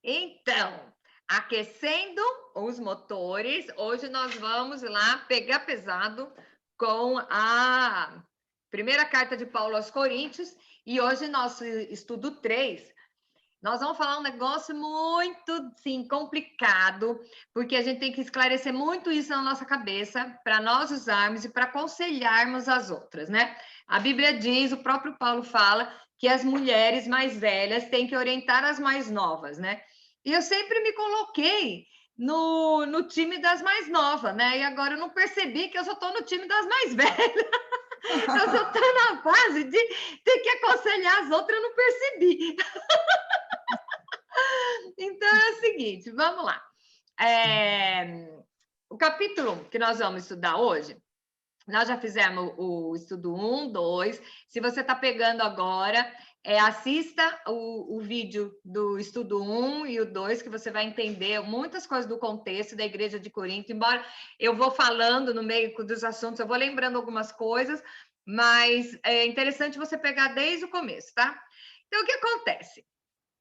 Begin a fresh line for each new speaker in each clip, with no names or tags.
Então, aquecendo os motores, hoje nós vamos lá pegar pesado com a primeira carta de Paulo aos Coríntios, e hoje nosso estudo 3, nós vamos falar um negócio muito, sim, complicado, porque a gente tem que esclarecer muito isso na nossa cabeça, para nós usarmos e para aconselharmos as outras, né? A Bíblia diz, o próprio Paulo fala, que as mulheres mais velhas têm que orientar as mais novas, né? E eu sempre me coloquei no time das mais novas, né? E agora eu não percebi que eu só estou no time das mais velhas. Eu só estou na fase de ter que aconselhar as outras, eu não percebi. Então é o seguinte, vamos lá. O capítulo que nós vamos estudar hoje, nós já fizemos o estudo 1, 2. Se você está pegando agora, assista o vídeo do estudo 1 e o 2, que você vai entender muitas coisas do contexto da Igreja de Corinto. Embora eu vou falando no meio dos assuntos, eu vou lembrando algumas coisas, mas é interessante você pegar desde o começo, tá? Então, o que acontece? O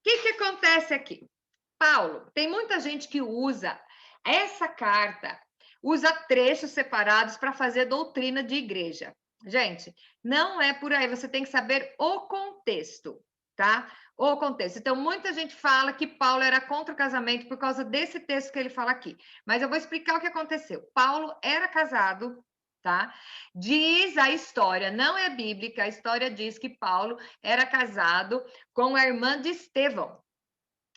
que acontece aqui? Paulo, tem muita gente que usa essa carta, usa trechos separados para fazer doutrina de igreja. Gente, não é por aí, você tem que saber o contexto, tá? O contexto. Então, muita gente fala que Paulo era contra o casamento por causa desse texto que ele fala aqui. Mas eu vou explicar o que aconteceu. Paulo era casado, tá? Diz a história, não é bíblica, a história diz que Paulo era casado com a irmã de Estevão.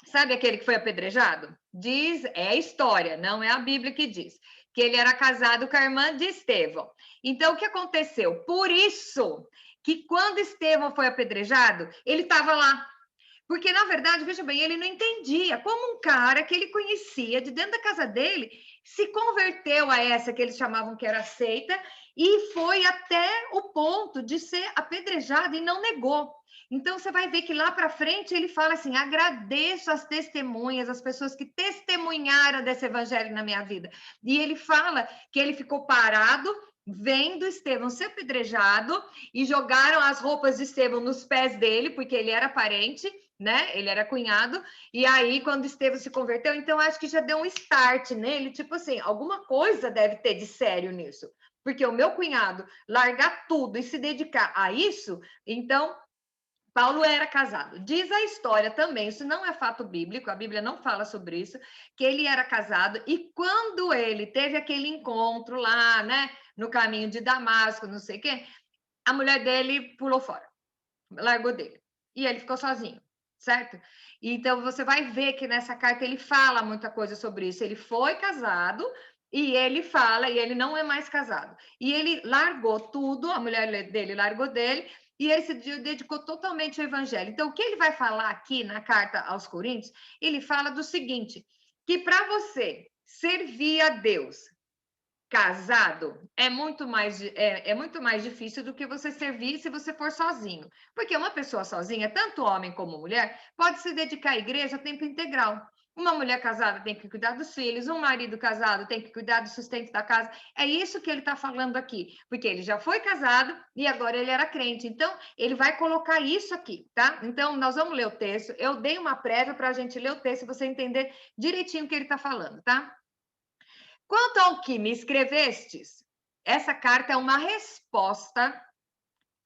Sabe aquele que foi apedrejado? Diz, é a história, não é a Bíblia que diz, que ele era casado com a irmã de Estevão. Então, o que aconteceu? Por isso que quando Estevão foi apedrejado, ele estava lá. Porque, na verdade, veja bem, ele não entendia como um cara que ele conhecia de dentro da casa dele se converteu a essa que eles chamavam que era seita e foi até o ponto de ser apedrejado e não negou. Então, você vai ver que lá para frente ele fala assim: agradeço as testemunhas, as pessoas que testemunharam desse evangelho na minha vida. E ele fala que ele ficou parado, vendo Estevão ser apedrejado, e jogaram as roupas de Estevão nos pés dele, porque ele era parente, né? Ele era cunhado. E aí, quando Estevão se converteu, então acho que já deu um start nele, tipo assim, alguma coisa deve ter de sério nisso. Porque o meu cunhado largar tudo e se dedicar a isso, então Paulo era casado. Diz a história também, isso não é fato bíblico, a Bíblia não fala sobre isso, que ele era casado e quando ele teve aquele encontro lá, né, no caminho de Damasco, não sei o quê, a mulher dele pulou fora, largou dele. E ele ficou sozinho, certo? Então você vai ver que nessa carta ele fala muita coisa sobre isso. Ele foi casado e ele fala, e ele não é mais casado. E ele largou tudo, a mulher dele largou dele, e ele se dedicou totalmente ao evangelho. Então, o que ele vai falar aqui na carta aos Coríntios, ele fala do seguinte, que para você servir a Deus casado é muito mais difícil do que você servir se você for sozinho. Porque uma pessoa sozinha, tanto homem como mulher, pode se dedicar à igreja a tempo integral. Uma mulher casada tem que cuidar dos filhos, um marido casado tem que cuidar do sustento da casa. É isso que ele está falando aqui, porque ele já foi casado e agora ele era crente. Então, ele vai colocar isso aqui, tá? Então, nós vamos ler o texto. Eu dei uma prévia para a gente ler o texto e você entender direitinho o que ele está falando, tá? Quanto ao que me escrevestes, essa carta é uma resposta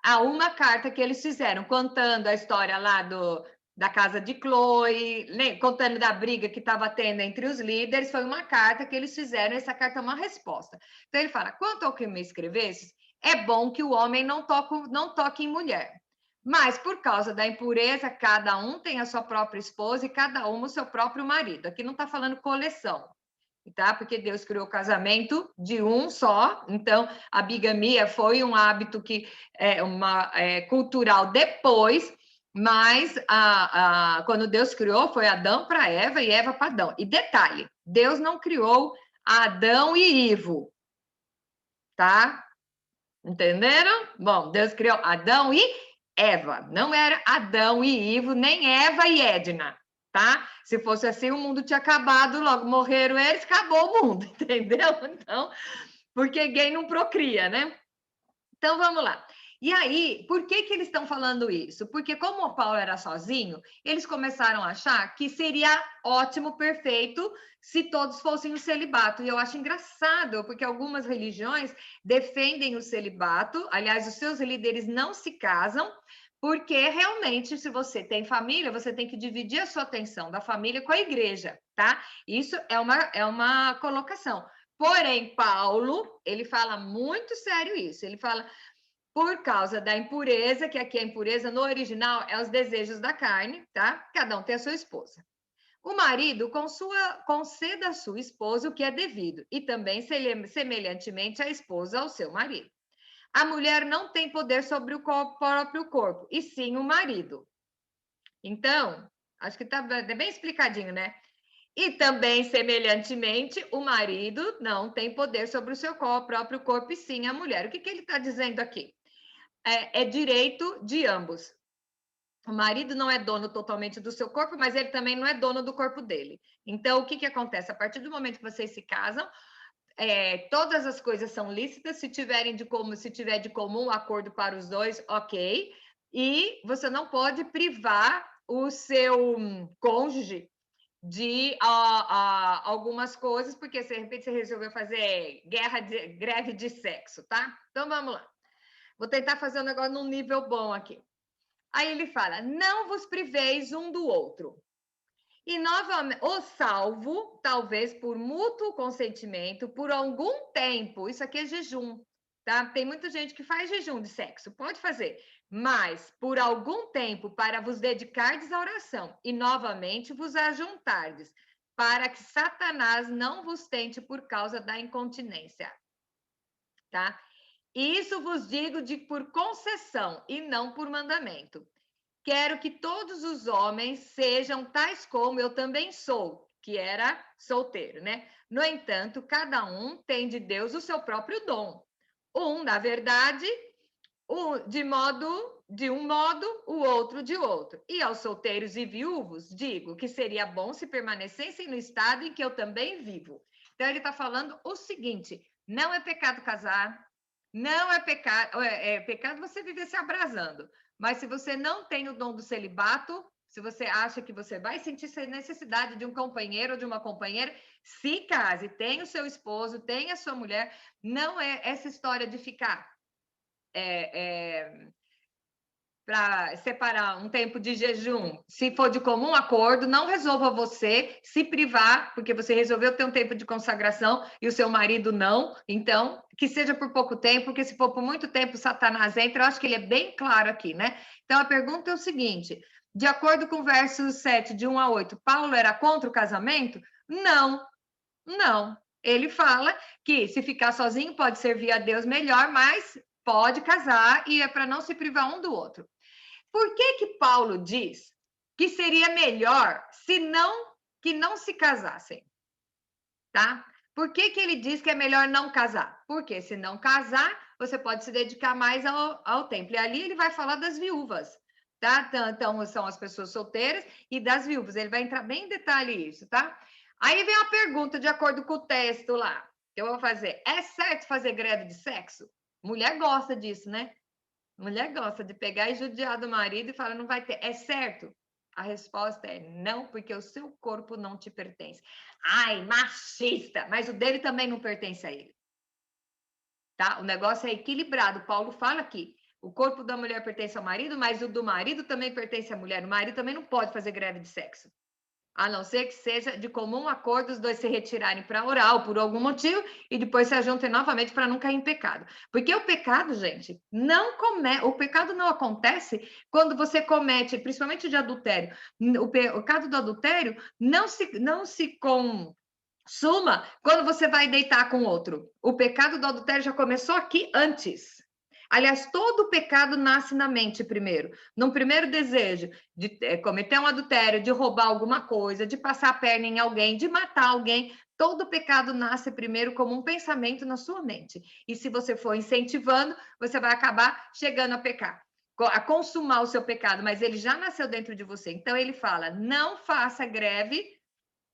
a uma carta que eles fizeram, contando a história lá da casa de Chloe, contando da briga que estava tendo entre os líderes. Foi uma carta que eles fizeram, essa carta é uma resposta. Então ele fala: quanto ao que me escrevestes, é bom que o homem não toque em mulher. Mas por causa da impureza, cada um tem a sua própria esposa e cada um o seu próprio marido. Aqui não está falando coleção, tá? Porque Deus criou o casamento de um só, então a bigamia foi um hábito que cultural depois, mas quando Deus criou foi Adão para Eva e Eva para Adão. E detalhe, Deus não criou Adão e Ivo, tá? Entenderam? Bom, Deus criou Adão e Eva, não era Adão e Ivo, nem Eva e Edna, tá? Se fosse assim, o mundo tinha acabado, logo morreram eles, acabou o mundo, entendeu? Então, porque gay não procria, né? Então, vamos lá. E aí, por que que eles estão falando isso? Porque como o Paulo era sozinho, eles começaram a achar que seria ótimo, perfeito, se todos fossem o celibato. E eu acho engraçado, porque algumas religiões defendem o celibato, aliás, os seus líderes não se casam, porque realmente, se você tem família, você tem que dividir a sua atenção da família com a igreja, tá? Isso é uma colocação. Porém, Paulo, ele fala muito sério isso. Ele fala, por causa da impureza, que aqui a impureza no original é os desejos da carne, tá? Cada um tem a sua esposa. O marido conceda à sua esposa o que é devido, e também semelhantemente a esposa ao seu marido. A mulher não tem poder sobre o próprio corpo, e sim o marido. Então, acho que está bem explicadinho, né? E também, semelhantemente, o marido não tem poder sobre o seu próprio corpo, e sim a mulher. O que ele está dizendo aqui? É direito de ambos. O marido não é dono totalmente do seu corpo, mas ele também não é dono do corpo dele. Então, o que acontece? A partir do momento que vocês se casam, todas as coisas são lícitas, se tiver de comum acordo para os dois, ok. E você não pode privar o seu cônjuge de algumas coisas, porque se de repente você resolveu fazer greve de sexo, tá? Então vamos lá. Vou tentar fazer um negócio num nível bom aqui. Aí ele fala: não vos priveis um do outro. E novamente, o salvo, talvez por mútuo consentimento, por algum tempo. Isso aqui é jejum, tá? Tem muita gente que faz jejum de sexo, pode fazer, mas por algum tempo para vos dedicardes à oração e novamente vos ajuntardes, para que Satanás não vos tente por causa da incontinência, tá? Isso vos digo por concessão e não por mandamento. Quero que todos os homens sejam tais como eu também sou, que era solteiro, né? No entanto, cada um tem de Deus o seu próprio dom. Um, na verdade, de um modo, o outro de outro. E aos solteiros e viúvos, digo que seria bom se permanecessem no estado em que eu também vivo. Então, ele está falando o seguinte: não é pecado casar, não é pecado, é pecado você viver se abrasando. Mas se você não tem o dom do celibato, se você acha que você vai sentir necessidade de um companheiro ou de uma companheira, se case, tenha o seu esposo, tenha a sua mulher. Não é essa história de ficar para separar um tempo de jejum, se for de comum acordo, não resolva você se privar, porque você resolveu ter um tempo de consagração e o seu marido não, então, que seja por pouco tempo, porque se for por muito tempo, Satanás entra. Eu acho que ele é bem claro aqui, né? Então, a pergunta é o seguinte: de acordo com o verso 7, de 1 a 8, Paulo era contra o casamento? Não, não. Ele fala que se ficar sozinho pode servir a Deus melhor, mas pode casar e é para não se privar um do outro. Por que Paulo diz que seria melhor que não se casassem? Tá? Por que ele diz que é melhor não casar? Porque se não casar, você pode se dedicar mais ao templo. E ali ele vai falar das viúvas, tá? Então, são as pessoas solteiras e das viúvas. Ele vai entrar bem em detalhe isso, tá? Aí vem a pergunta, de acordo com o texto lá, que eu vou fazer: é certo fazer greve de sexo? Mulher gosta disso, né? Mulher gosta de pegar e judiar do marido e falar: não vai ter. É certo? A resposta é não, porque o seu corpo não te pertence. Ai, machista! Mas o dele também não pertence a ele. Tá? O negócio é equilibrado. Paulo fala aqui: o corpo da mulher pertence ao marido, mas o do marido também pertence à mulher. O marido também não pode fazer greve de sexo. A não ser que seja de comum acordo os dois se retirarem para orar ou por algum motivo e depois se ajuntem novamente para não cair em pecado. Porque o pecado, gente, o pecado não acontece quando você comete, principalmente de adultério. O pecado do adultério não se consuma quando você vai deitar com outro. O pecado do adultério já começou aqui antes. Aliás, todo pecado nasce na mente primeiro. Num primeiro desejo de cometer um adultério, de roubar alguma coisa, de passar a perna em alguém, de matar alguém. Todo pecado nasce primeiro como um pensamento na sua mente. E se você for incentivando, você vai acabar chegando a pecar, a consumar o seu pecado, mas ele já nasceu dentro de você. Então ele fala: não faça greve,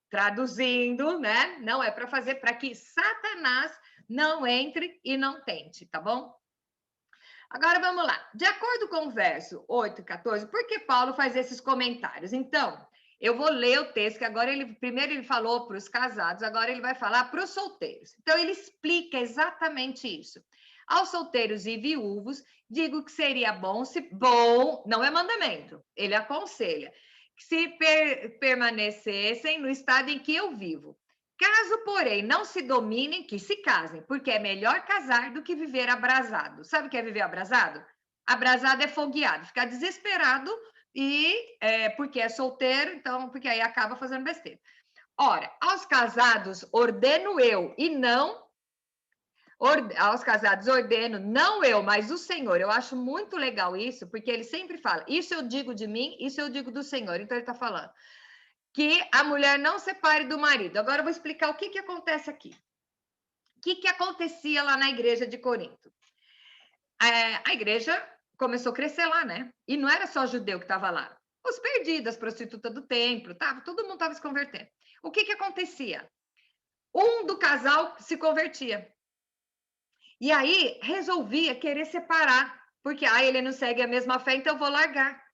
traduzindo, né? Não é para fazer, para que Satanás não entre e não tente, tá bom? Agora vamos lá. De acordo com o verso 8 e 14, por que Paulo faz esses comentários? Então, eu vou ler o texto, que agora primeiro ele falou para os casados, agora ele vai falar para os solteiros. Então, ele explica exatamente isso. Aos solteiros e viúvos, digo que seria bom, bom, não é mandamento, ele aconselha, que se permanecessem no estado em que eu vivo. Caso, porém, não se dominem, que se casem, porque é melhor casar do que viver abrasado. Sabe o que é viver abrasado? Abrasado é fogueado, ficar desesperado porque é solteiro, então, porque aí acaba fazendo besteira. Ora, aos casados ordeno eu, e não aos casados ordeno, não eu, mas o Senhor. Eu acho muito legal isso, porque ele sempre fala, isso eu digo de mim, isso eu digo do Senhor. Então, ele está falando que a mulher não separe do marido. Agora eu vou explicar o que acontece aqui. O que acontecia lá na igreja de Corinto? A igreja começou a crescer lá, né? E não era só judeu que estava lá. Os perdidos, as prostitutas do templo, todo mundo estava se convertendo. O que acontecia? Um do casal se convertia. E aí resolvia querer separar, porque ele não segue a mesma fé, então eu vou largar.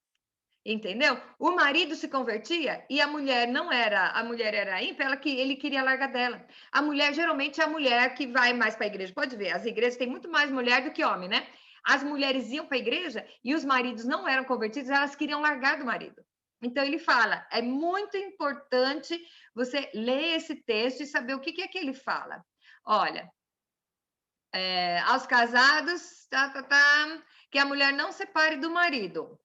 Entendeu? O marido se convertia e a mulher não era, a mulher era ímpia, ele queria largar dela. A mulher geralmente é a mulher que vai mais para a igreja. Pode ver, as igrejas têm muito mais mulher do que homem, né? As mulheres iam para a igreja e os maridos não eram convertidos, elas queriam largar do marido. Então ele fala, é muito importante você ler esse texto e saber o que é que ele fala. Olha, aos casados, que a mulher não separe do marido.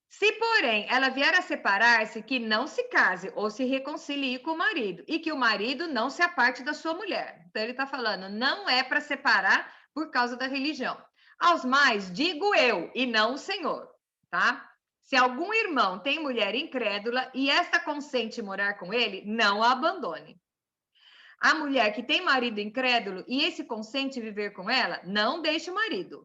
Se, porém, ela vier a separar-se, que não se case ou se reconcilie com o marido, e que o marido não se aparte da sua mulher. Então, ele está falando, não é para separar por causa da religião. Aos mais, digo eu, e não o Senhor, tá? Se algum irmão tem mulher incrédula e esta consente morar com ele, não a abandone. A mulher que tem marido incrédulo e esse consente viver com ela, não deixe o marido.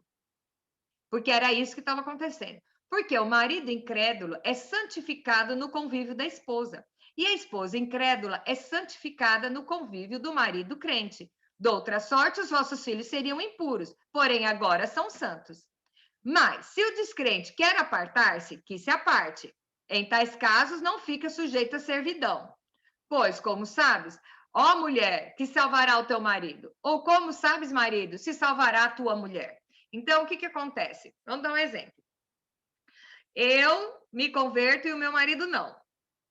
Porque era isso que estava acontecendo. Porque o marido incrédulo é santificado no convívio da esposa. E a esposa incrédula é santificada no convívio do marido crente. De outra sorte, os vossos filhos seriam impuros, porém agora são santos. Mas, se o descrente quer apartar-se, que se aparte. Em tais casos, não fica sujeito à servidão. Pois, como sabes, ó mulher, que salvará o teu marido? Ou como sabes, marido, se salvará a tua mulher? Então, o que acontece? Vamos dar um exemplo. Eu me converto e o meu marido não,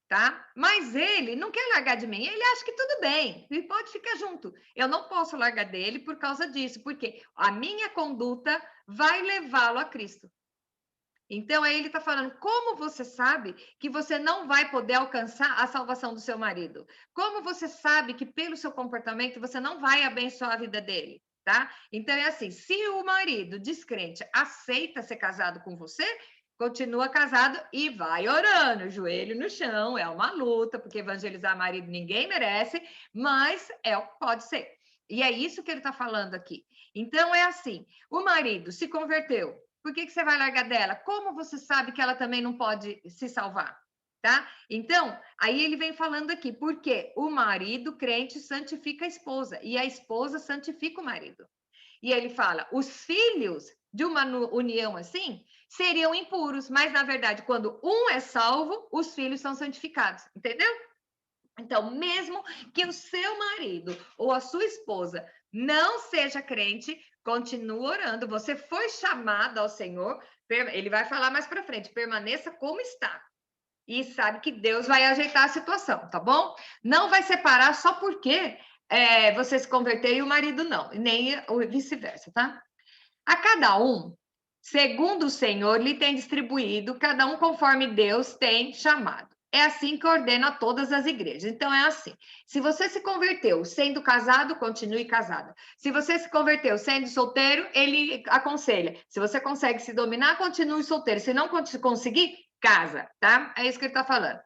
tá? Mas ele não quer largar de mim, ele acha que tudo bem, ele pode ficar junto. Eu não posso largar dele por causa disso, porque a minha conduta vai levá-lo a Cristo. Então, aí ele está falando, como você sabe que você não vai poder alcançar a salvação do seu marido? Como você sabe que pelo seu comportamento você não vai abençoar a vida dele? Tá? Então, é assim, se o marido descrente aceita ser casado com você, continua casado e vai orando, joelho no chão, é uma luta, porque evangelizar marido ninguém merece, mas pode ser. E é isso que ele está falando aqui. Então, é assim, o marido se converteu, por que você vai largar dela? Como você sabe que ela também não pode se salvar? Tá? Então, aí ele vem falando aqui, porque o marido crente santifica a esposa e a esposa santifica o marido. E ele fala, os filhos de uma união assim seriam impuros, mas na verdade, quando um é salvo, os filhos são santificados, entendeu? Então, mesmo que o seu marido ou a sua esposa não seja crente, continue orando. Você foi chamado ao Senhor, ele vai falar mais para frente, permaneça como está. E sabe que Deus vai ajeitar a situação, tá bom? Não vai separar só porque você se converteu e o marido não, nem vice-versa, tá? A cada um, segundo o Senhor, lhe tem distribuído, cada um conforme Deus tem chamado. É assim que ordena a todas as igrejas. Então, é assim. Se você se converteu sendo casado, continue casado. Se você se converteu sendo solteiro, ele aconselha. Se você consegue se dominar, continue solteiro. Se não conseguir, casa, tá? É isso que ele está falando.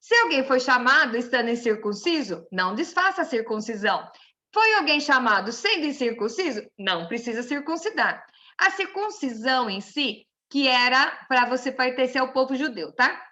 Se alguém foi chamado estando incircunciso, não desfaça a circuncisão. Foi alguém chamado sendo incircunciso? Não precisa circuncidar. A circuncisão em si, que era para você pertencer ao povo judeu, tá?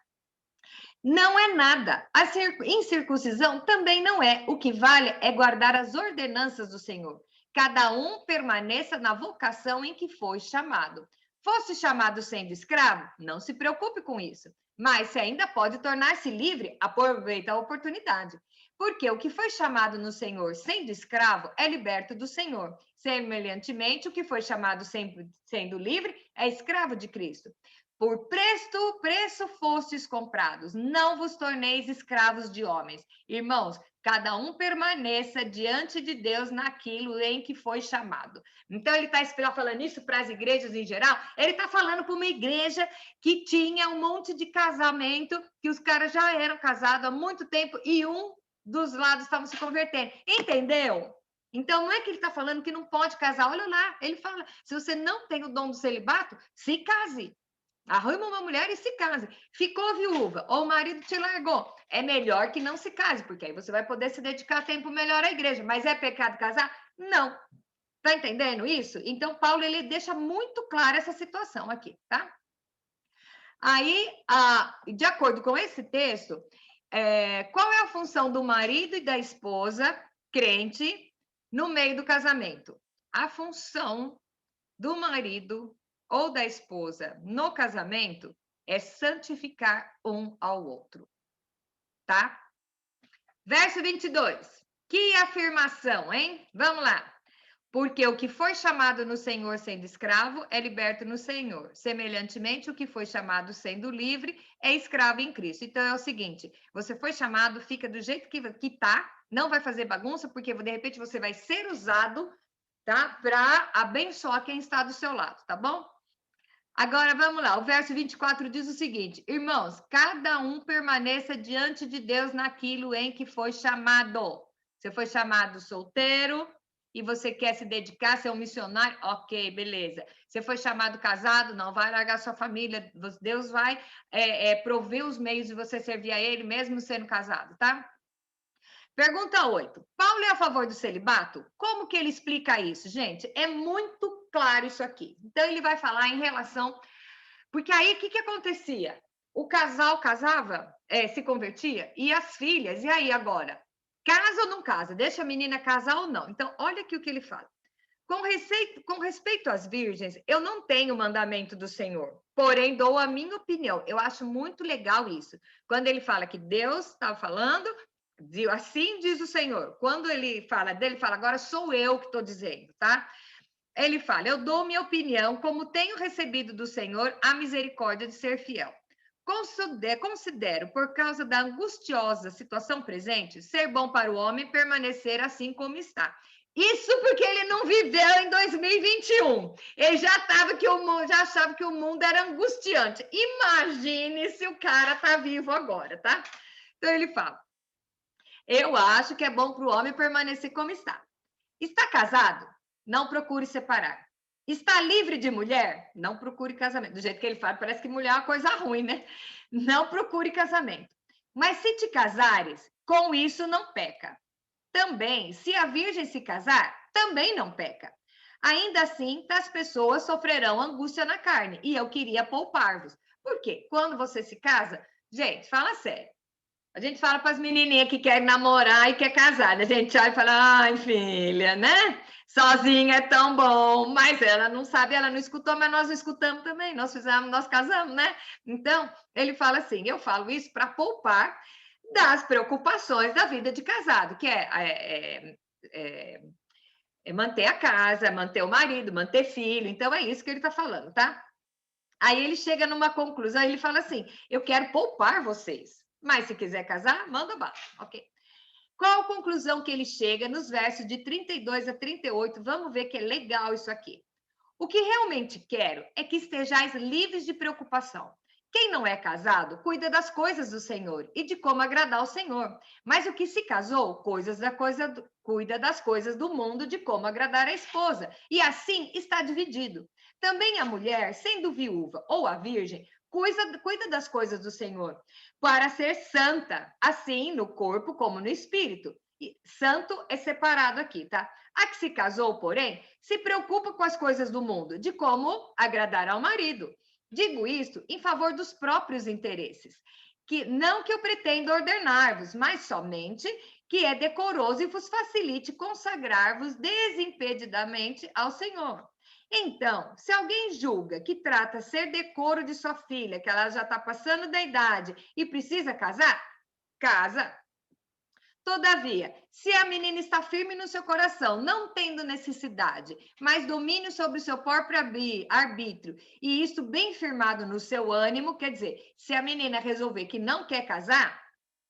Não é nada. A incircuncisão também não é. O que vale é guardar as ordenanças do Senhor. cada um permaneça na vocação em que foi chamado. Fosse chamado sendo escravo? Não se preocupe com isso. Mas se ainda pode tornar-se livre, aproveita a oportunidade. Porque o que foi chamado no Senhor sendo escravo é liberto do Senhor. Semelhantemente, o que foi chamado sempre sendo livre é escravo de Cristo. Por preço fostes comprados, não vos torneis escravos de homens. Irmãos, cada um permaneça diante de Deus naquilo em que foi chamado. Então, ele está falando isso para as igrejas em geral? Ele está falando para uma igreja que tinha um monte de casamento, que os caras já eram casados há muito tempo e um dos lados estava se convertendo. Entendeu? Então, não é que ele está falando que não pode casar. Olha lá, ele fala, se você não tem o dom do celibato, se case. Arruma uma mulher e se case. Ficou viúva ou o marido te largou. É melhor que não se case, porque aí você vai poder se dedicar tempo melhor à igreja. Mas é pecado casar? Não. Tá entendendo isso? Então, Paulo, ele deixa muito clara essa situação aqui, tá? Aí, de acordo com esse texto, qual é a função do marido e da esposa crente no meio do casamento? A função do marido ou da esposa no casamento é santificar um ao outro, tá? Verso 22. Que afirmação, hein? Vamos lá. Porque o que foi chamado no Senhor sendo escravo é liberto no Senhor. Semelhantemente, o que foi chamado sendo livre é escravo em Cristo. Então, é o seguinte, você foi chamado, fica do jeito que tá, não vai fazer bagunça, porque de repente você vai ser usado, tá? Para abençoar quem está do seu lado, tá bom? Agora, vamos lá, o verso 24 diz o seguinte, irmãos, cada um permaneça diante de Deus naquilo em que foi chamado. Você foi chamado solteiro e você quer se dedicar, ser um missionário? Ok, beleza. Você foi chamado casado? Não, vai largar sua família, Deus vai prover os meios de você servir a Ele, mesmo sendo casado, tá? Pergunta 8. Paulo é a favor do celibato? Como que ele explica isso, gente? É muito claro isso aqui. Então, ele vai falar em relação... Porque aí, o que acontecia? O casal casava, se convertia, e as filhas, e aí agora? Casa ou não casa? Deixa a menina casar ou não? Então, olha aqui o que ele fala. Com respeito às virgens, eu não tenho mandamento do Senhor, porém dou a minha opinião. Eu acho muito legal isso. Quando ele fala que Deus está falando, assim diz o Senhor. Quando ele fala dele, fala, agora sou eu que estou dizendo, tá? Ele fala, eu dou minha opinião, como tenho recebido do Senhor a misericórdia de ser fiel. Considero, por causa da angustiosa situação presente, ser bom para o homem permanecer assim como está. Isso porque ele não viveu em 2021. Ele já achava que o mundo era angustiante. Imagine se o cara está vivo agora, tá? Então ele fala, eu acho que é bom para o homem permanecer como está. Está casado? Não procure separar. Está livre de mulher? Não procure casamento. Do jeito que ele fala, parece que mulher é uma coisa ruim, né? Não procure casamento. Mas se te casares, com isso não peca. Também, se a virgem se casar, também não peca. Ainda assim, as pessoas sofrerão angústia na carne. E eu queria poupar-vos. Por quê? Quando você se casa, gente, fala sério. A gente fala para as menininhas que querem namorar e quer casar, né? A gente olha e fala, ai, filha, né? Sozinha é tão bom, mas ela não sabe, ela não escutou, mas nós escutamos também, nós casamos, né? Então, ele fala assim, eu falo isso para poupar das preocupações da vida de casado, que é manter a casa, manter o marido, manter filho, então é isso que ele está falando, tá? Aí ele chega numa conclusão, ele fala assim, eu quero poupar vocês, mas se quiser casar, manda bala, ok? Qual a conclusão que ele chega nos versos de 32 a 38? Vamos ver que é legal isso aqui. O que realmente quero é que estejais livres de preocupação. Quem não é casado, cuida das coisas do Senhor e de como agradar ao Senhor. Mas o que se casou, cuida das coisas do mundo, de como agradar a esposa. E assim está dividido. Também a mulher, sendo viúva ou a virgem, cuida das coisas do Senhor, para ser santa, assim no corpo como no espírito. E santo é separado aqui, tá? A que se casou, porém, se preocupa com as coisas do mundo, de como agradar ao marido. Digo isto em favor dos próprios interesses, que não que eu pretenda ordenar-vos, mas somente que é decoroso e vos facilite consagrar-vos desimpedidamente ao Senhor. Então, se alguém julga que trata ser decoro de sua filha, que ela já está passando da idade e precisa casar, casa. Todavia, se a menina está firme no seu coração, não tendo necessidade, mas domínio sobre o seu próprio arbítrio, e isso bem firmado no seu ânimo, quer dizer, se a menina resolver que não quer casar,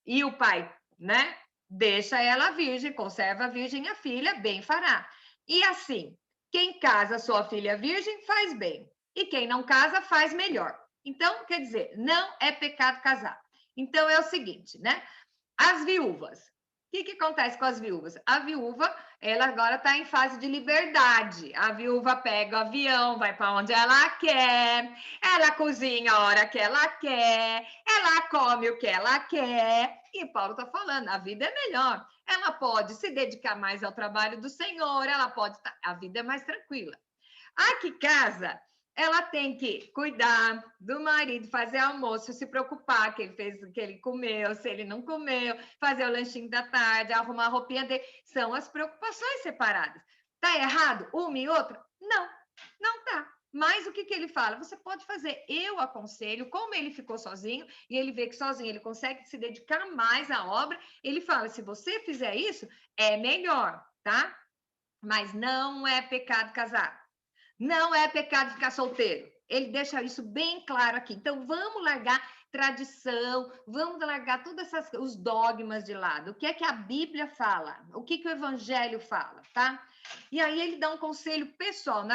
e o pai, né, deixa ela virgem, conserva virgem a filha, bem fará. E assim, quem casa sua filha virgem faz bem, e quem não casa faz melhor. Então, quer dizer, não é pecado casar. Então, é o seguinte, né? As viúvas. O que acontece com as viúvas? A viúva, ela agora está em fase de liberdade. A viúva pega o avião, vai para onde ela quer, ela cozinha a hora que ela quer, ela come o que ela quer. E Paulo está falando, a vida é melhor. Ela pode se dedicar mais ao trabalho do Senhor, ela pode... A vida é mais tranquila. A que casa, ela tem que cuidar do marido, fazer almoço, se preocupar que ele fez, que ele comeu, se ele não comeu, fazer o lanchinho da tarde, arrumar a roupinha dele. São as preocupações separadas. Tá errado uma e outra? Não, não tá. Mas o que ele fala? Você pode fazer. Eu aconselho, como ele ficou sozinho e ele vê que sozinho ele consegue se dedicar mais à obra, ele fala: se você fizer isso, é melhor, tá? Mas não é pecado casar. Não é pecado ficar solteiro. Ele deixa isso bem claro aqui. Então, vamos largar tradição, vamos largar todos os dogmas de lado. O que é que a Bíblia fala? O que o Evangelho fala, tá? E aí ele dá um conselho pessoal.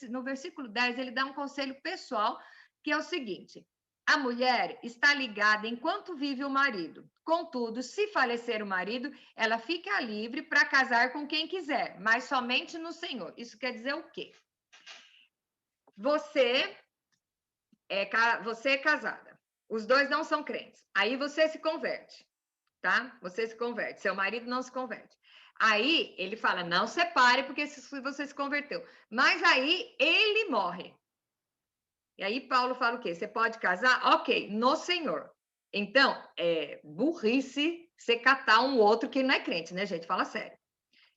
No versículo 10, ele dá um conselho pessoal, que é o seguinte: a mulher está ligada enquanto vive o marido. Contudo, se falecer o marido, ela fica livre para casar com quem quiser, mas somente no Senhor. Isso quer dizer o quê? Você é casada. Os dois não são crentes. Aí você se converte, tá? Você se converte. Seu marido não se converte. Aí ele fala: não separe porque você se converteu. Mas aí ele morre. E aí Paulo fala o quê? Você pode casar? Ok, no Senhor. Então, é burrice você catar um outro que não é crente, né, gente? Fala sério.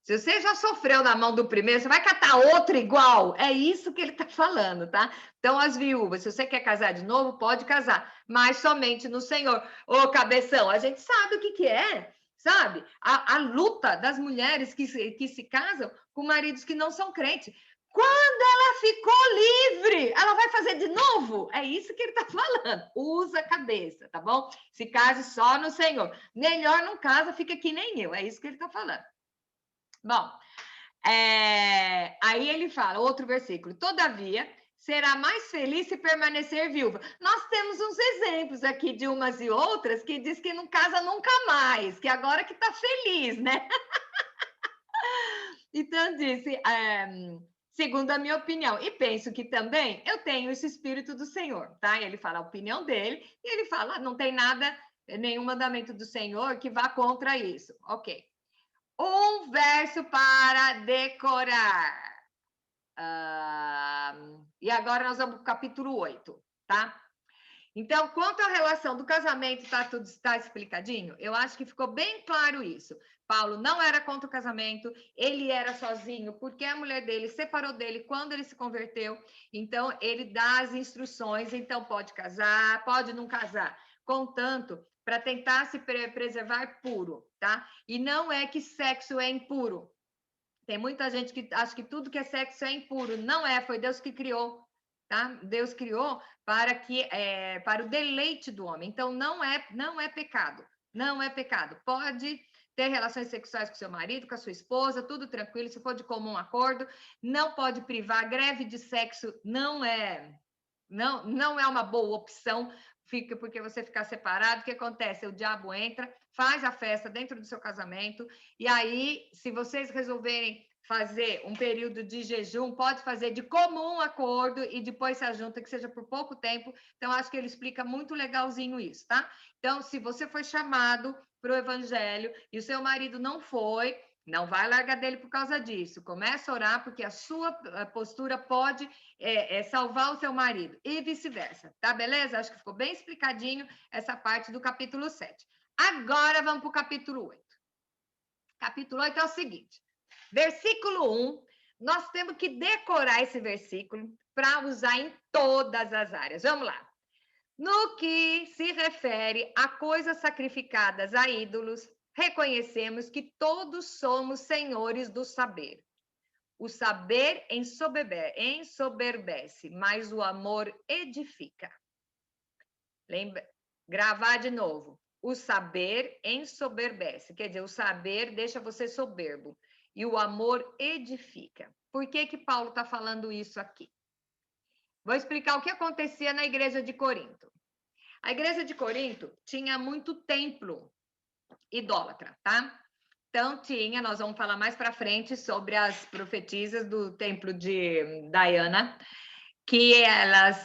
Se você já sofreu na mão do primeiro, você vai catar outro igual. É isso que ele está falando, tá? Então, as viúvas, se você quer casar de novo, pode casar, mas somente no Senhor. Ô, cabeção, a gente sabe o que é, sabe? A luta das mulheres que se casam com maridos que não são crentes. Quando ela ficou livre, ela vai fazer de novo? É isso que ele está falando. Usa a cabeça, tá bom? Se case só no Senhor. Melhor não casa, fica que nem eu. É isso que ele está falando. Bom, aí ele fala, outro versículo: todavia, será mais feliz se permanecer viúva. Nós temos uns exemplos aqui de umas e outras que diz que não casa nunca mais, que agora que está feliz, né? Então, disse, segundo a minha opinião, e penso que também eu tenho esse Espírito do Senhor, tá? Ele fala a opinião dele, e ele fala, não tem nada, nenhum mandamento do Senhor que vá contra isso. Ok. Um verso para decorar. E agora nós vamos para o capítulo 8, tá? Então, quanto à relação do casamento, tudo está explicadinho? Eu acho que ficou bem claro isso. Paulo não era contra o casamento, ele era sozinho, porque a mulher dele separou dele quando ele se converteu. Então, ele dá as instruções, então pode casar, pode não casar, contanto para tentar se preservar puro, tá? E não é que sexo é impuro. Tem muita gente que acha que tudo que é sexo é impuro. Não é, foi Deus que criou, tá? Deus criou para o deleite do homem. Então não é pecado. Não é pecado. Pode ter relações sexuais com seu marido, com a sua esposa, tudo tranquilo, se for de comum acordo. Não pode privar. Greve de sexo não é uma boa opção, fica porque você ficar separado. O que acontece? O diabo entra, faz a festa dentro do seu casamento, e aí, se vocês resolverem fazer um período de jejum, pode fazer de comum acordo e depois se ajunta, que seja por pouco tempo. Então, acho que ele explica muito legalzinho isso, tá? Então, se você foi chamado para o evangelho e o seu marido não foi, não vai largar dele por causa disso. Começa a orar, porque a sua postura pode salvar o seu marido. E vice-versa, tá? Beleza? Acho que ficou bem explicadinho essa parte do capítulo 7. Agora vamos para o capítulo 8. Capítulo 8 é o seguinte, versículo 1, nós temos que decorar esse versículo para usar em todas as áreas. Vamos lá. No que se refere a coisas sacrificadas a ídolos, reconhecemos que todos somos senhores do saber. O saber ensoberbece, mas o amor edifica. Lembra? Gravar de novo. O saber ensoberbece, quer dizer, o saber deixa você soberbo. E o amor edifica. Por que que Paulo está falando isso aqui? Vou explicar o que acontecia na igreja de Corinto. A igreja de Corinto tinha muito templo idólatra, tá? Então tinha, nós vamos falar mais para frente sobre as profetisas do templo de Diana, que elas,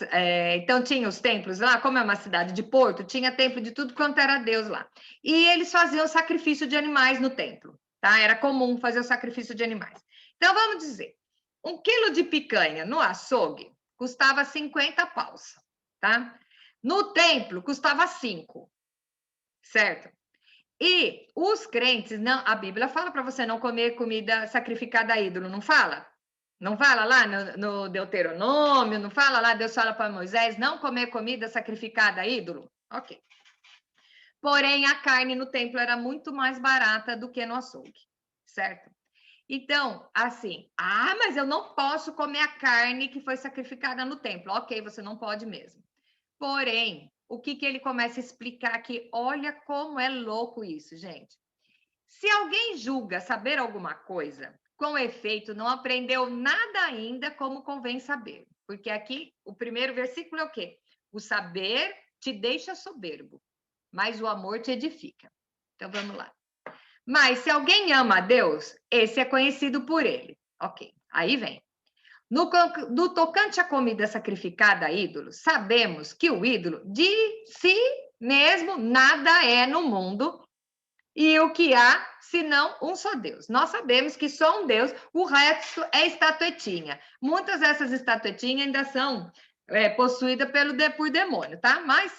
então tinha os templos lá, como é uma cidade de porto, tinha templo de tudo quanto era Deus lá. E eles faziam sacrifício de animais no templo, tá? Era comum fazer o sacrifício de animais. Então vamos dizer, 1 quilo de picanha no açougue custava 50 paus, tá? No templo custava 5, certo? E os crentes, não, a Bíblia fala para você não comer comida sacrificada a ídolo, não fala? Não fala lá no Deuteronômio, não fala lá, Deus fala para Moisés, não comer comida sacrificada a ídolo? Ok. Porém, a carne no templo era muito mais barata do que no açougue, certo? Então, assim, mas eu não posso comer a carne que foi sacrificada no templo. Ok, você não pode mesmo. Porém, o que ele começa a explicar aqui? Olha como é louco isso, gente. Se alguém julga saber alguma coisa, com efeito, não aprendeu nada ainda como convém saber. Porque aqui, o primeiro versículo é o quê? O saber te deixa soberbo, mas o amor te edifica. Então, vamos lá. Mas se alguém ama a Deus, esse é conhecido por ele. Ok, aí vem. No tocante à comida sacrificada a ídolos, sabemos que o ídolo de si mesmo nada é no mundo e o que há, senão um só Deus. Nós sabemos que só um Deus, o resto é estatuetinha. Muitas dessas estatuetinhas ainda são possuídas por demônio, tá? Mas,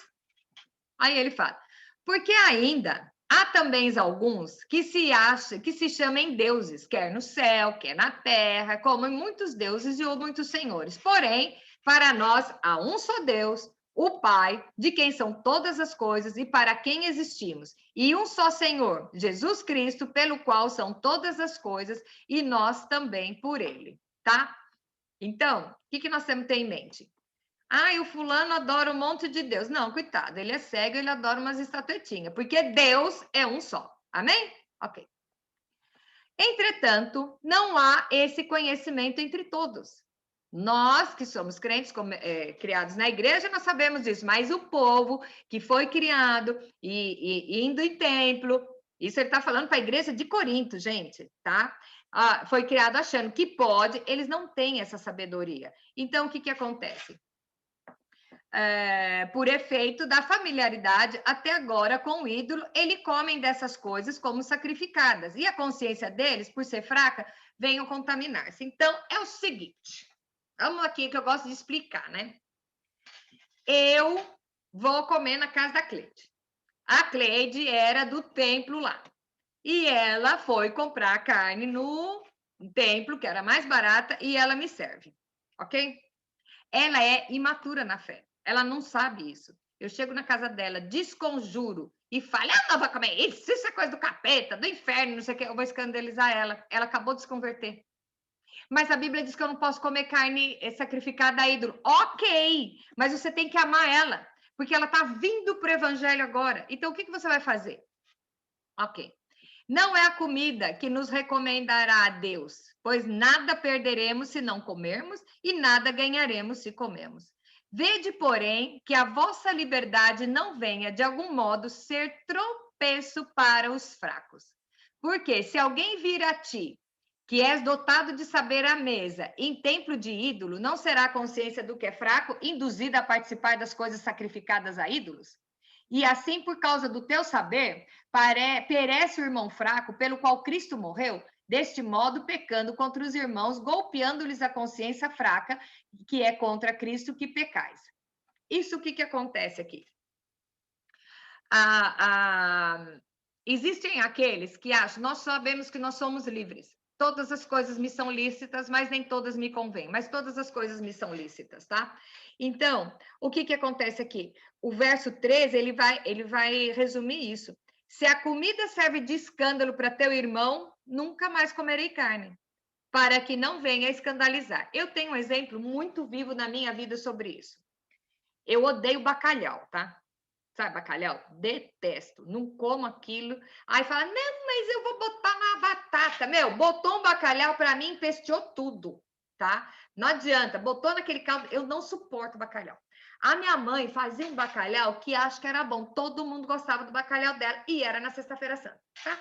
aí ele fala, porque ainda há também alguns que se chamem deuses, quer no céu, quer na terra, como muitos deuses e ou muitos senhores. Porém, para nós há um só Deus, o Pai, de quem são todas as coisas e para quem existimos, e um só Senhor, Jesus Cristo, pelo qual são todas as coisas e nós também por ele, tá? Então, o que nós temos que ter em mente? E o fulano adora um monte de Deus. Não, coitado, ele é cego, ele adora umas estatuetinhas, porque Deus é um só. Amém? Ok. Entretanto, não há esse conhecimento entre todos. Nós que somos crentes, criados na igreja, nós sabemos disso, mas o povo que foi criado e indo em templo, isso ele está falando para a igreja de Corinto, gente, tá? Foi criado achando que pode, eles não têm essa sabedoria. Então, o que acontece? Por efeito da familiaridade até agora com o ídolo, eles comem dessas coisas como sacrificadas. E a consciência deles, por ser fraca, venham contaminar-se. Então, é o seguinte, vamos aqui que eu gosto de explicar, né? Eu vou comer na casa da Cleide. A Cleide era do templo lá. E ela foi comprar carne no templo, que era mais barata, e ela me serve, ok? Ela é imatura na fé. Ela não sabe isso. Eu chego na casa dela, desconjuro e falo, não vou comer isso é coisa do capeta, do inferno, não sei o que, eu vou escandalizar ela. Ela acabou de se converter. Mas a Bíblia diz que eu não posso comer carne sacrificada a ídolo. Ok, mas você tem que amar ela, porque ela está vindo para o evangelho agora. Então, o que você vai fazer? Ok. Não é a comida que nos recomendará a Deus, pois nada perderemos se não comermos e nada ganharemos se comemos. Vede, porém, que a vossa liberdade não venha, de algum modo, ser tropeço para os fracos. Porque se alguém vir a ti, que és dotado de saber à mesa, em templo de ídolo, não será a consciência do que é fraco induzida a participar das coisas sacrificadas a ídolos? E assim, por causa do teu saber, perece o irmão fraco, pelo qual Cristo morreu, deste modo, pecando contra os irmãos, golpeando-lhes a consciência fraca, que é contra Cristo que pecais. Isso o que acontece aqui? Existem aqueles que acham, nós sabemos que nós somos livres. Todas as coisas me são lícitas, mas nem todas me convêm. Mas todas as coisas me são lícitas, tá? Então, o que que acontece aqui? O verso 13, ele vai resumir isso. Se a comida serve de escândalo para teu irmão, nunca mais comerei carne, para que não venha escandalizar. Eu tenho um exemplo muito vivo na minha vida sobre isso. Eu odeio bacalhau, tá? Sabe, bacalhau? Detesto, não como aquilo. Aí fala, não, mas eu vou botar na batata. Meu, botou um bacalhau para mim, empesteou tudo, tá? Não adianta, botou naquele caldo, eu não suporto bacalhau. A minha mãe fazia um bacalhau que acho que era bom, todo mundo gostava do bacalhau dela, e era na Sexta-feira Santa, tá?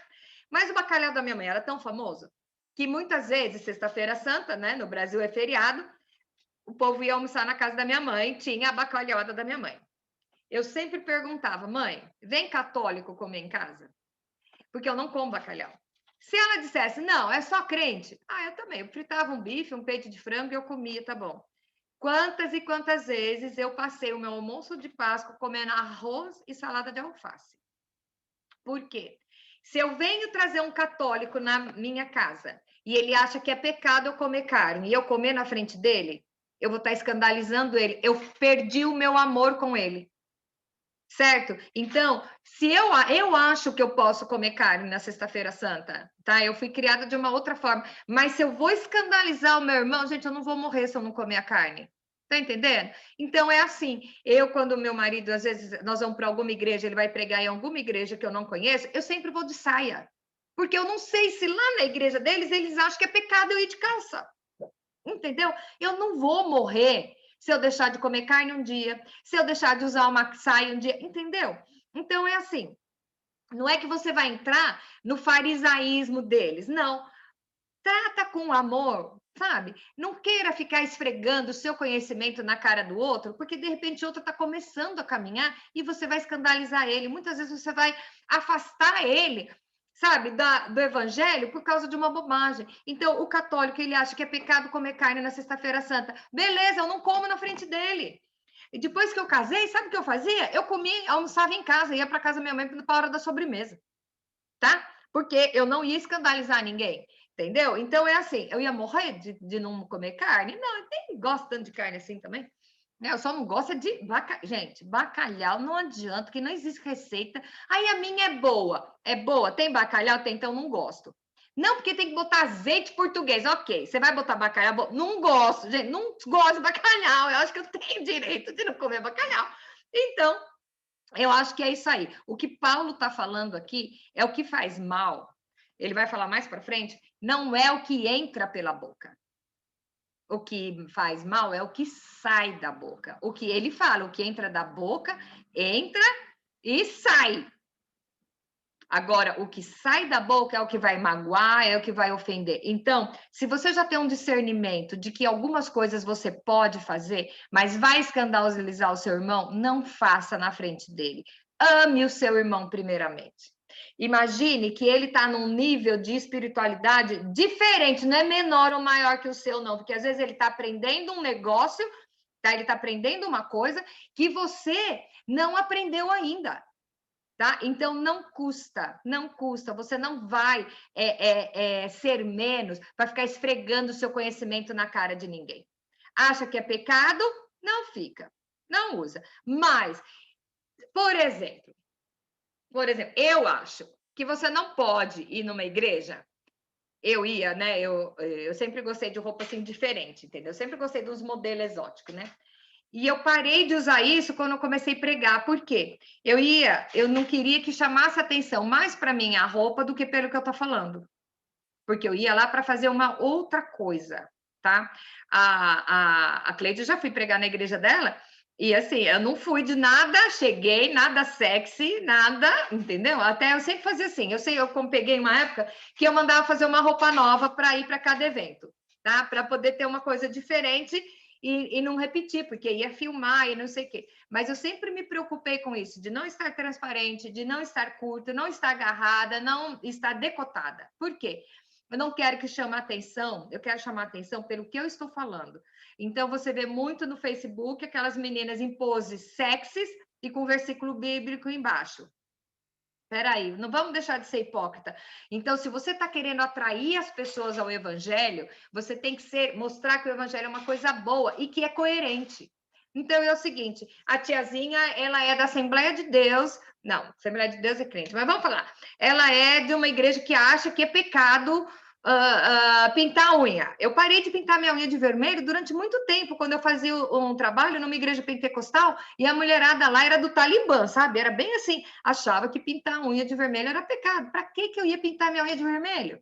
Mas o bacalhau da minha mãe era tão famoso que muitas vezes, Sexta-feira Santa, né, no Brasil é feriado, o povo ia almoçar na casa da minha mãe, tinha a bacalhauada da minha mãe. Eu sempre perguntava, mãe, vem católico comer em casa? Porque eu não como bacalhau. Se ela dissesse, não, é só crente. Ah, eu também. Eu fritava um bife, um peito de frango e eu comia, tá bom. Quantas e quantas vezes eu passei o meu almoço de Páscoa comendo arroz e salada de alface? Por quê? Se eu venho trazer um católico na minha casa e ele acha que é pecado eu comer carne e eu comer na frente dele, eu vou estar escandalizando ele. Eu perdi o meu amor com ele. Certo? Então, se eu acho que eu posso comer carne na Sexta-feira Santa, tá? Eu fui criada de uma outra forma, mas se eu vou escandalizar o meu irmão, gente, eu não vou morrer se eu não comer a carne. Tá entendendo? Então é assim, quando meu marido, às vezes, nós vamos para alguma igreja, ele vai pregar em alguma igreja que eu não conheço, eu sempre vou de saia. Porque eu não sei se lá na igreja deles, eles acham que é pecado eu ir de calça. Entendeu? Eu não vou morrer se eu deixar de comer carne um dia, se eu deixar de usar uma saia um dia, entendeu? Então é assim, não é que você vai entrar no farisaísmo deles, não. Trata com amor, sabe? Não queira ficar esfregando o seu conhecimento na cara do outro, porque de repente o outro está começando a caminhar e você vai escandalizar ele. Muitas vezes você vai afastar ele, sabe, do evangelho por causa de uma bobagem. Então, o católico, ele acha que é pecado comer carne na Sexta-feira Santa. Beleza, eu não como na frente dele. E depois que eu casei, sabe o que eu fazia? Eu comia, almoçava em casa, ia para casa da minha mãe para a hora da sobremesa, tá? Porque eu não ia escandalizar ninguém, entendeu? Então é assim, eu ia morrer de não comer carne? Não, eu nem gosto tanto de carne assim também. Eu só não gosto de gente, bacalhau não adianta, que não existe receita. Aí a minha é boa. É boa? Tem bacalhau? Tem, então não gosto. Não, porque tem que botar azeite português. Ok, você vai botar bacalhau? Não gosto, gente, não gosto de bacalhau. Eu acho que eu tenho direito de não comer bacalhau. Então, eu acho que é isso aí. O que Paulo está falando aqui é o que faz mal. Ele vai falar mais para frente. Não é o que entra pela boca. O que faz mal é o que sai da boca. O que ele fala, o que entra da boca, entra e sai. Agora, o que sai da boca é o que vai magoar, é o que vai ofender. Então, se você já tem um discernimento de que algumas coisas você pode fazer, mas vai escandalizar o seu irmão, não faça na frente dele. Ame o seu irmão primeiramente. Imagine que ele está num nível de espiritualidade diferente, não é menor ou maior que o seu, não, porque às vezes ele está aprendendo um negócio, tá? Ele está aprendendo uma coisa que você não aprendeu ainda. Tá? Então, não custa, você não vai ser menos para ficar esfregando o seu conhecimento na cara de ninguém. Acha que é pecado? Não fica, não usa. Mas, por exemplo, eu acho que você não pode ir numa igreja. Eu ia, né? Eu sempre gostei de roupa assim diferente, entendeu? Eu sempre gostei dos modelos exóticos, né? E eu parei de usar isso quando eu comecei a pregar. Por quê? Eu não queria que chamasse atenção mais para mim a roupa do que pelo que eu estou falando. Porque eu ia lá para fazer uma outra coisa, tá? A Cleide, eu já fui pregar na igreja dela, e assim, eu não fui de nada, cheguei, nada sexy, nada, entendeu? Até eu sempre fazia assim, eu como peguei uma época que eu mandava fazer uma roupa nova para ir para cada evento, tá? Para poder ter uma coisa diferente e não repetir, porque ia filmar e não sei o quê. Mas eu sempre me preocupei com isso, de não estar transparente, de não estar curta, não estar agarrada, não estar decotada. Por quê? Eu não quero que chame atenção, eu quero chamar atenção pelo que eu estou falando. Então, você vê muito no Facebook aquelas meninas em poses sexys e com versículo bíblico embaixo. Peraí, não vamos deixar de ser hipócrita. Então, se você está querendo atrair as pessoas ao evangelho, você tem que mostrar que o evangelho é uma coisa boa e que é coerente. Então, é o seguinte, a tiazinha, ela é da Assembleia de Deus, não, Assembleia de Deus é crente, mas vamos falar, ela é de uma igreja que acha que é pecado pintar a unha. Eu parei de pintar minha unha de vermelho durante muito tempo, quando eu fazia um trabalho numa igreja pentecostal, e a mulherada lá era do Talibã, sabe? Era bem assim, achava que pintar a unha de vermelho era pecado. Para que eu ia pintar minha unha de vermelho?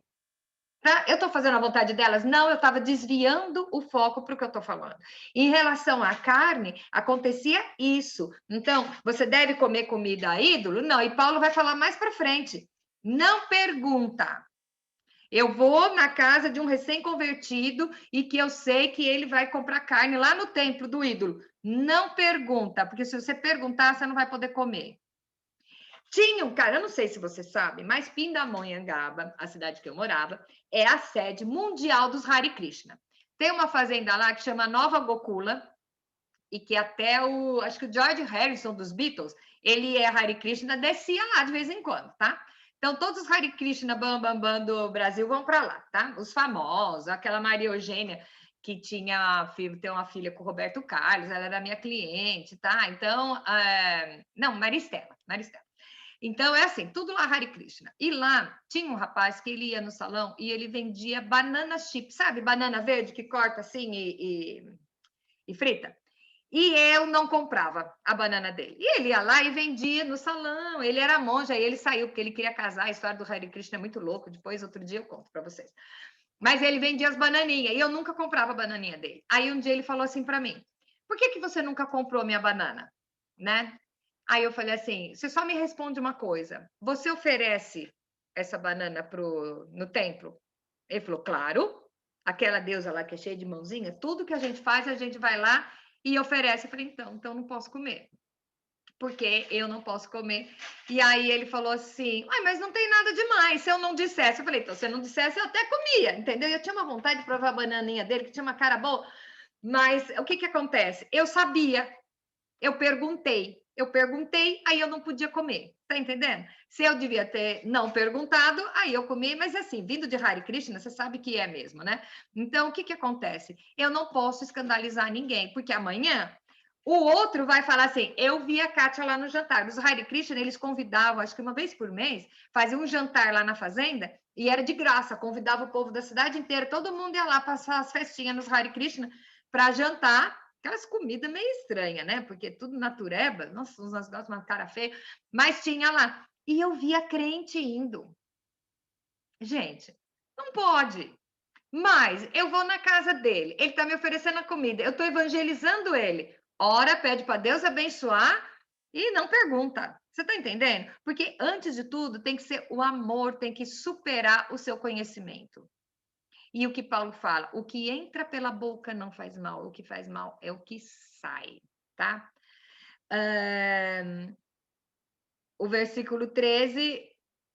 Eu estou fazendo a vontade delas? Não, eu estava desviando o foco para o que eu estou falando. Em relação à carne, acontecia isso. Então, você deve comer comida a ídolo? Não, e Paulo vai falar mais para frente. Não pergunta. Eu vou na casa de um recém-convertido e que eu sei que ele vai comprar carne lá no templo do ídolo. Não pergunta, porque se você perguntar, você não vai poder comer. Tinha um cara, eu não sei se você sabe, mas Pindamonhangaba, a cidade que eu morava, é a sede mundial dos Hare Krishna. Tem uma fazenda lá que chama Nova Gokula, e que até acho que o George Harrison dos Beatles, ele é Hare Krishna, descia lá de vez em quando, tá? Então, todos os Hare Krishna Bam Bam Bam do Brasil vão para lá, tá? Os famosos, aquela Maria Eugênia, que tem uma filha com o Roberto Carlos, ela era minha cliente, tá? Então, não, Maristela. Então, é assim, tudo lá Hare Krishna. E lá tinha um rapaz que ele ia no salão e ele vendia banana chip, sabe? Banana verde que corta assim e frita. E eu não comprava a banana dele. E ele ia lá e vendia no salão. Ele era monge, aí ele saiu porque ele queria casar. A história do Hare Krishna é muito louco. Depois, outro dia, eu conto para vocês. Mas ele vendia as bananinhas e eu nunca comprava a bananinha dele. Aí um dia ele falou assim para mim: por que você nunca comprou minha banana? Né? Aí eu falei assim: você só me responde uma coisa. Você oferece essa banana no templo? Ele falou: claro. Aquela deusa lá que é cheia de mãozinha, tudo que a gente faz, a gente vai lá e oferece. Eu falei: então não posso comer. Porque eu não posso comer. E aí ele falou assim: mas não tem nada demais. Se eu não dissesse, eu falei: então, se eu não dissesse, eu até comia, entendeu? Eu tinha uma vontade de provar a bananinha dele, que tinha uma cara boa. Mas o que acontece? Eu sabia, eu perguntei, aí eu não podia comer, tá entendendo? Se eu devia ter não perguntado, aí eu comi, mas assim, vindo de Hare Krishna, você sabe que é mesmo, né? Então, o que acontece? Eu não posso escandalizar ninguém, porque amanhã o outro vai falar assim: eu vi a Kátia lá no jantar. Os Hare Krishna, eles convidavam, acho que uma vez por mês, faziam um jantar lá na fazenda e era de graça, convidava o povo da cidade inteira, todo mundo ia lá passar as festinhas nos Hare Krishna para jantar. Aquelas comidas meio estranhas, né? Porque tudo natureba, nossa, uns negócios, uma cara feia, mas tinha lá. E eu via crente indo. Gente, não pode. Mas eu vou na casa dele, ele está me oferecendo a comida, eu estou evangelizando ele. Ora, pede para Deus abençoar e não pergunta. Você está entendendo? Porque antes de tudo tem que ser o amor, tem que superar o seu conhecimento. E o que Paulo fala, o que entra pela boca não faz mal, o que faz mal é o que sai, tá? O versículo 13,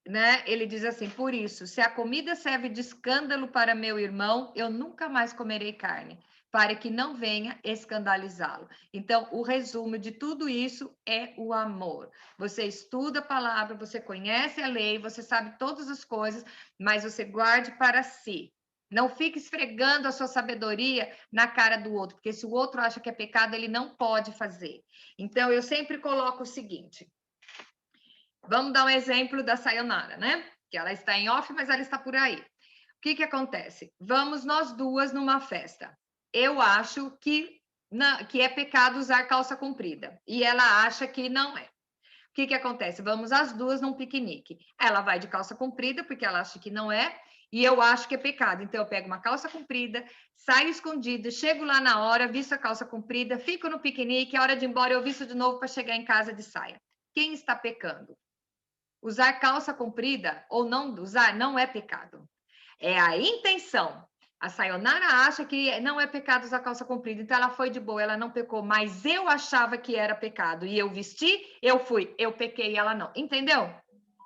né? Ele diz assim: por isso, se a comida serve de escândalo para meu irmão, eu nunca mais comerei carne, para que não venha escandalizá-lo. Então, o resumo de tudo isso é o amor. Você estuda a palavra, você conhece a lei, você sabe todas as coisas, mas você guarde para si. Não fique esfregando a sua sabedoria na cara do outro, porque se o outro acha que é pecado, ele não pode fazer. Então, eu sempre coloco o seguinte: vamos dar um exemplo da Sayonara, né? Que ela está em off, mas ela está por aí. O que acontece? Vamos nós duas numa festa. Eu acho que é pecado usar calça comprida. E ela acha que não é. O que acontece? Vamos as duas num piquenique. Ela vai de calça comprida, porque ela acha que não é, e eu acho que é pecado. Então, eu pego uma calça comprida, saio escondida, chego lá na hora, visto a calça comprida, fico no piquenique, a hora de ir embora eu visto de novo para chegar em casa de saia. Quem está pecando? Usar calça comprida ou não usar não é pecado. É a intenção. A Sayonara acha que não é pecado usar calça comprida, então ela foi de boa, ela não pecou, mas eu achava que era pecado e eu vesti, eu fui, eu pequei e ela não. Entendeu?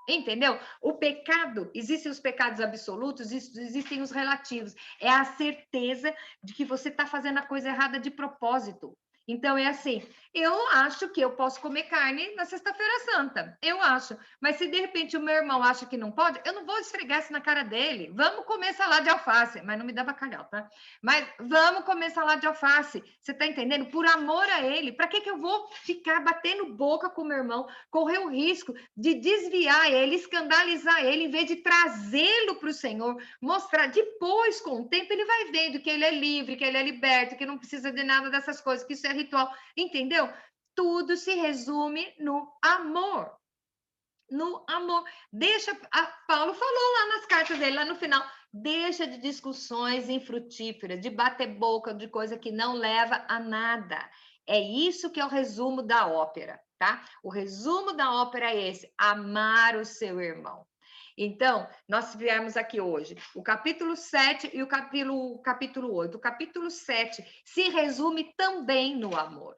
Entendeu? O pecado, existem os pecados absolutos, existem os relativos. É a certeza de que você está fazendo a coisa errada de propósito. Então, é assim, eu acho que eu posso comer carne na Sexta-feira Santa, eu acho. Mas se, de repente, o meu irmão acha que não pode, eu não vou esfregar isso na cara dele. Vamos comer salada de alface, mas não me dá bacalhau, tá? Mas vamos comer salada de alface, você tá entendendo? Por amor a ele. Para que eu vou ficar batendo boca com o meu irmão, correr o risco de desviar ele, escandalizar ele, em vez de trazê-lo para o Senhor, mostrar depois, com o tempo, ele vai vendo que ele é livre, que ele é liberto, que não precisa de nada dessas coisas, que isso é ritual, entendeu? Tudo se resume no amor. No amor. Deixa, Paulo falou lá nas cartas dele, lá no final, deixa de discussões infrutíferas, de bater boca, de coisa que não leva a nada. É isso que é o resumo da ópera, tá? O resumo da ópera é esse: amar o seu irmão. Então, nós viemos aqui hoje o capítulo 7 e o capítulo 8. O capítulo 7 se resume também no amor,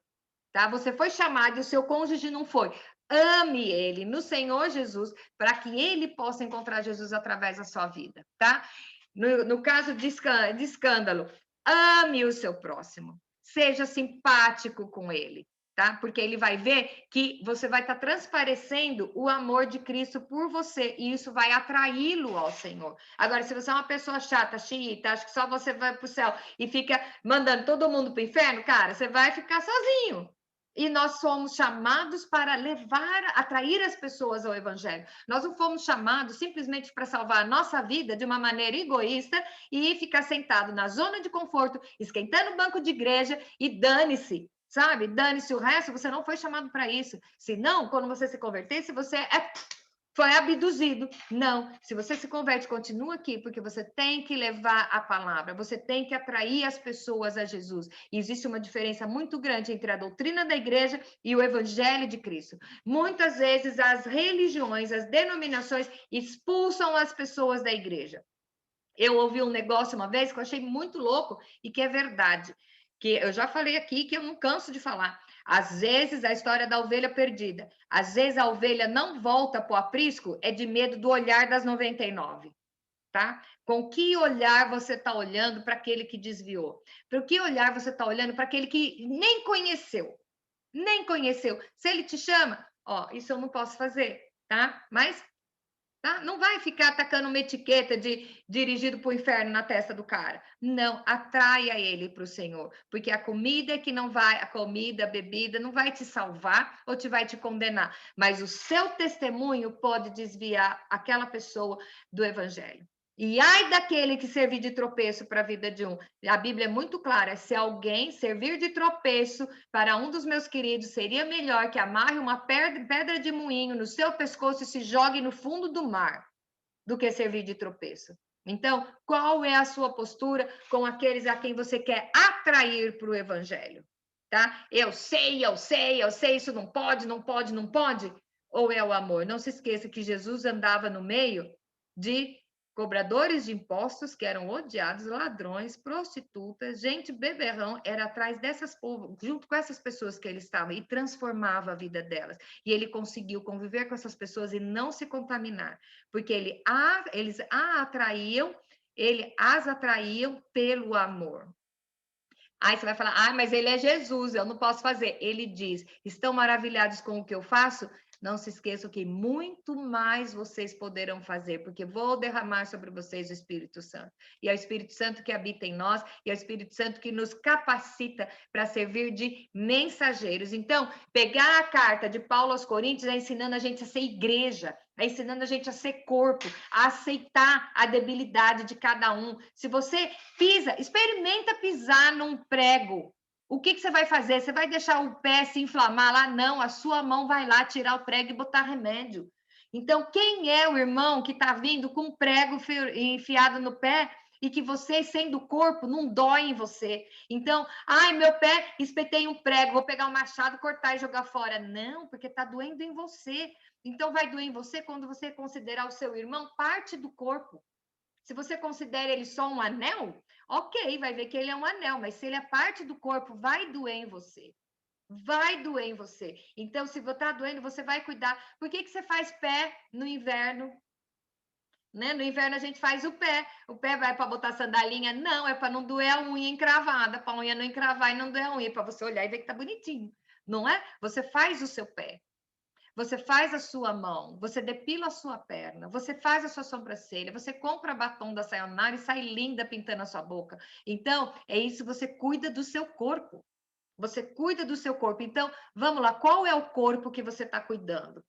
tá? Você foi chamado e o seu cônjuge não foi. Ame ele no Senhor Jesus, para que ele possa encontrar Jesus através da sua vida, tá? No caso de escândalo, ame o seu próximo. Seja simpático com ele, tá? Porque ele vai ver que você vai estar transparecendo o amor de Cristo por você, e isso vai atraí-lo ao Senhor. Agora, se você é uma pessoa chata, xiita, acha que só você vai para o céu e fica mandando todo mundo para o inferno, cara, você vai ficar sozinho. E nós somos chamados para levar, atrair as pessoas ao Evangelho. Nós não fomos chamados simplesmente para salvar a nossa vida de uma maneira egoísta e ficar sentado na zona de conforto, esquentando o banco de igreja e dane-se, sabe? Dane-se o resto, você não foi chamado para isso. Senão, quando você se convertesse, você foi abduzido. Não, se você se converte, continua aqui, porque você tem que levar a palavra, você tem que atrair as pessoas a Jesus. E existe uma diferença muito grande entre a doutrina da igreja e o evangelho de Cristo. Muitas vezes as religiões, as denominações expulsam as pessoas da igreja. Eu ouvi um negócio uma vez que eu achei muito louco e que é verdade, que eu já falei aqui, que eu não canso de falar. Às vezes, a história da ovelha perdida. Às vezes, a ovelha não volta para o aprisco, é de medo do olhar das 99, tá? Com que olhar você está olhando para aquele que desviou? Para que olhar você está olhando para aquele que nem conheceu? Nem conheceu. Se ele te chama, ó, isso eu não posso fazer, tá? Mas tá? Não vai ficar atacando uma etiqueta de dirigido para o inferno na testa do cara. Não, atraia ele para o Senhor, porque a comida que não vai, a comida, a bebida não vai te salvar ou te vai te condenar, mas o seu testemunho pode desviar aquela pessoa do evangelho. E ai daquele que servir de tropeço para a vida de um. A Bíblia é muito clara: se alguém servir de tropeço para um dos meus queridos, seria melhor que amarre uma pedra de moinho no seu pescoço e se jogue no fundo do mar, do que servir de tropeço. Então, qual é a sua postura com aqueles a quem você quer atrair para o evangelho? Tá? Eu sei, isso não pode, não pode, não pode? Ou é o amor? Não se esqueça que Jesus andava no meio de cobradores de impostos, que eram odiados, ladrões, prostitutas, gente beberrão, era atrás dessas povos, junto com essas pessoas que ele estava, e transformava a vida delas. E ele conseguiu conviver com essas pessoas e não se contaminar, porque eles as atraíam pelo amor. Aí você vai falar, mas ele é Jesus, eu não posso fazer. Ele diz, estão maravilhados com o que eu faço? Não se esqueçam que muito mais vocês poderão fazer, porque vou derramar sobre vocês o Espírito Santo. E é o Espírito Santo que habita em nós, e é o Espírito Santo que nos capacita para servir de mensageiros. Então, pegar a carta de Paulo aos Coríntios é ensinando a gente a ser igreja, é ensinando a gente a ser corpo, a aceitar a debilidade de cada um. Se você experimenta pisar num prego. O que você vai fazer? Você vai deixar o pé se inflamar lá? Não, a sua mão vai lá tirar o prego e botar remédio. Então, quem é o irmão que está vindo com um prego enfiado no pé e que você, sendo corpo, não dói em você? Então, meu pé, espetei um prego, vou pegar um machado, cortar e jogar fora. Não, porque está doendo em você. Então, vai doer em você quando você considerar o seu irmão parte do corpo. Se você considera ele só um anel, ok, vai ver que ele é um anel, mas se ele é parte do corpo, vai doer em você. Vai doer em você. Então, se você está doendo, você vai cuidar. Por que você faz pé no inverno? né? No inverno a gente faz o pé vai para botar sandalinha? Não, é para não doer a unha encravada, para a unha não encravar e não doer a unha, para você olhar e ver que tá bonitinho, não é? Você faz o seu pé. Você faz a sua mão, você depila a sua perna, você faz a sua sobrancelha, você compra batom da Sayonara e sai linda pintando a sua boca. Então, é isso, você cuida do seu corpo. Você cuida do seu corpo. Então, vamos lá, qual é o corpo que você está cuidando?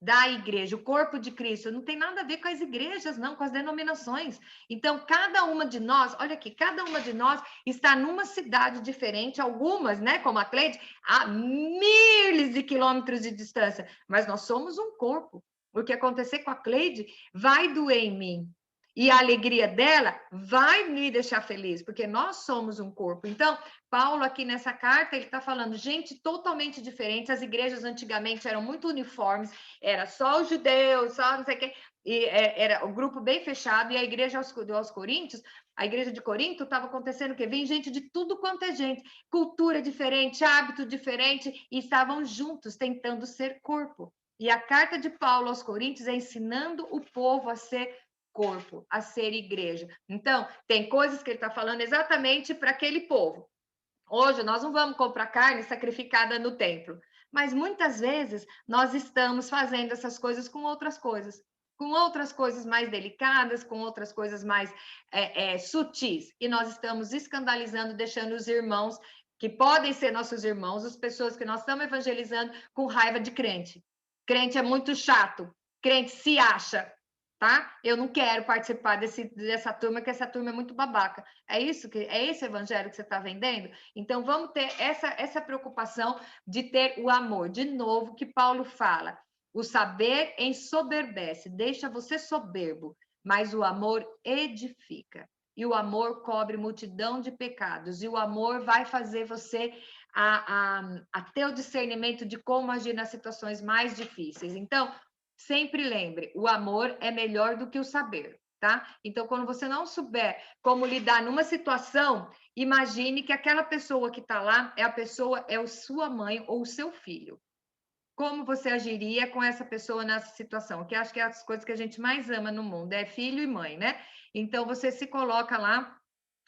Da igreja, o corpo de Cristo, não tem nada a ver com as igrejas, não, com as denominações. Então, cada uma de nós, olha aqui, cada uma de nós está numa cidade diferente, algumas, né, como a Cleide, a milhares de quilômetros de distância, mas nós somos um corpo. O que acontecer com a Cleide vai doer em mim. E a alegria dela vai me deixar feliz, porque nós somos um corpo. Então, Paulo, aqui nessa carta, ele está falando, gente totalmente diferente. As igrejas antigamente eram muito uniformes, era só os judeus, só não sei o quê, e era o grupo bem fechado, e a igreja aos Coríntios, a igreja de Corinto, estava acontecendo o quê? Vem gente de tudo quanto é gente, cultura diferente, hábito diferente, e estavam juntos, tentando ser corpo. E a carta de Paulo aos Coríntios é ensinando o povo a ser corpo, a ser igreja. Então, tem coisas que ele está falando exatamente para aquele povo. Hoje, nós não vamos comprar carne sacrificada no templo, mas muitas vezes nós estamos fazendo essas coisas com outras coisas mais delicadas, com outras coisas mais sutis, e nós estamos escandalizando, deixando os irmãos, que podem ser nossos irmãos, as pessoas que nós estamos evangelizando, com raiva de crente. Crente é muito chato, crente se acha, tá? Eu não quero participar dessa turma, que essa turma é muito babaca. É esse evangelho que você está vendendo? Então, vamos ter essa preocupação de ter o amor. De novo, que Paulo fala, o saber ensoberbece, deixa você soberbo, mas o amor edifica. E o amor cobre multidão de pecados. E o amor vai fazer você a ter o discernimento de como agir nas situações mais difíceis. Então, sempre lembre, o amor é melhor do que o saber, tá? Então, quando você não souber como lidar numa situação, imagine que aquela pessoa que está lá é a sua mãe ou o seu filho. Como você agiria com essa pessoa nessa situação? Que acho que é as coisas que a gente mais ama no mundo, é filho e mãe, né? Então, você se coloca lá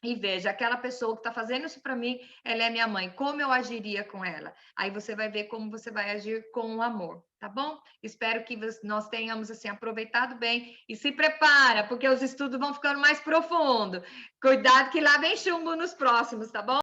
e veja, aquela pessoa que está fazendo isso para mim, ela é minha mãe, como eu agiria com ela? Aí você vai ver como você vai agir com o amor, tá bom? Espero que nós tenhamos, assim, aproveitado bem e se prepara, porque os estudos vão ficando mais profundos. Cuidado que lá vem chumbo nos próximos, tá bom?